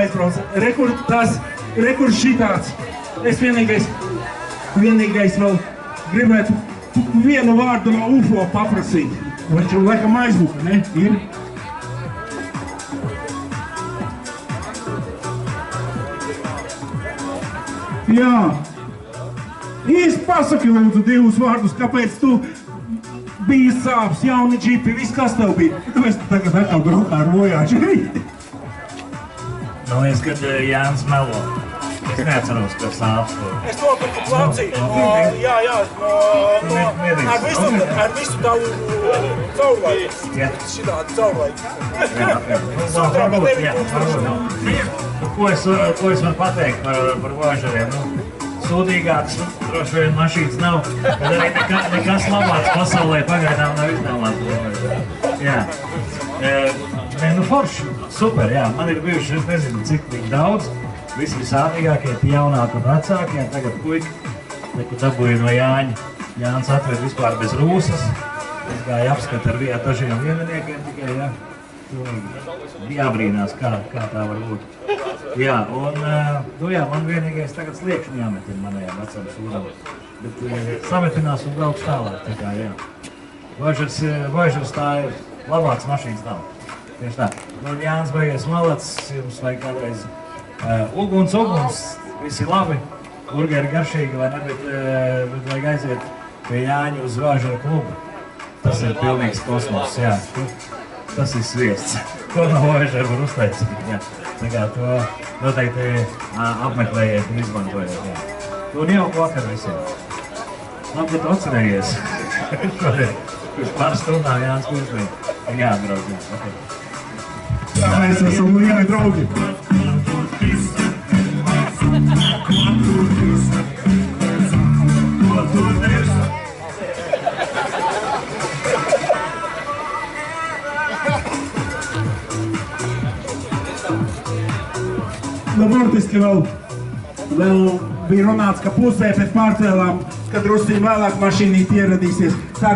aizbrauc. Rekur šitāds. Es vienīgais vēl gribētu vienu vārdu no UFO paprasīt. Viņš jau laikam aizbuka, ne? Ir? Jā. Īsti pasaki lūdzu divus vārdus, kāpēc tu biji sāpes, jauni džipi, viss kas tev bija. Kāpēc tu tagad atkal braukā ar vojāči? Nu, es, kad Jānis melo. Es neatceros, ka sāpes. Es nopirku placīti. Jā, ar visu tavu caurlaiku. Jā. Šitādi caurlaiku. Ko es varu pateikt par vožariem? Sūdīgāks, droši vien mašīnas nav, bet arī nekas labāks pasaulē pagaidām nav izdomāts. Jā. Nu forši, super, jā. Man ir bijuši, es nezinu, cik viņi daudz. Visi visādīgākie, jaunāki un vecākie. Tagad puika, neko dabūju no Jāņa. Jānis atved vispār bez rūsas. Es gāju apskat ar dažiem vienniekiem tikai, jā. Jābrīnās, kā tā var būt. Jā, un, nu jā, man vienīgais tagad sliekšņi jāmetina manajām vecām sūdām. Bet sametinās un brauc tālāk, tā kā, jā. Vožars tā ir labāks mašīnas nav. Tieši tā. Nu, Jānis baigies malacis, jums vajag kādreiz uguns, visi labi, burgeri garšīgi, vai ne, bet vajag aiziet pie Jāņa uz Vožaru klubu. Tas ir pilnīgs kosmos, jā. Tas ir sviests. Ko no Vožaru var uztaisīt, jā. Tā kā to noteikti apmeklējiet un izmantojiet, jā. Un jauku vakaru visiem. Labi, ka tu atcerējies. Kurš pāris stundām Jānis Kursmīgi. Jāatbrauc, jā. Okay. Jā, mēs esam lieli draugi. Nu, burtiski vēl bija runāts, ka pusē pēc pārcēlām, kad drusciņ vēlāk mašīnīt ieradīsies. Tā kā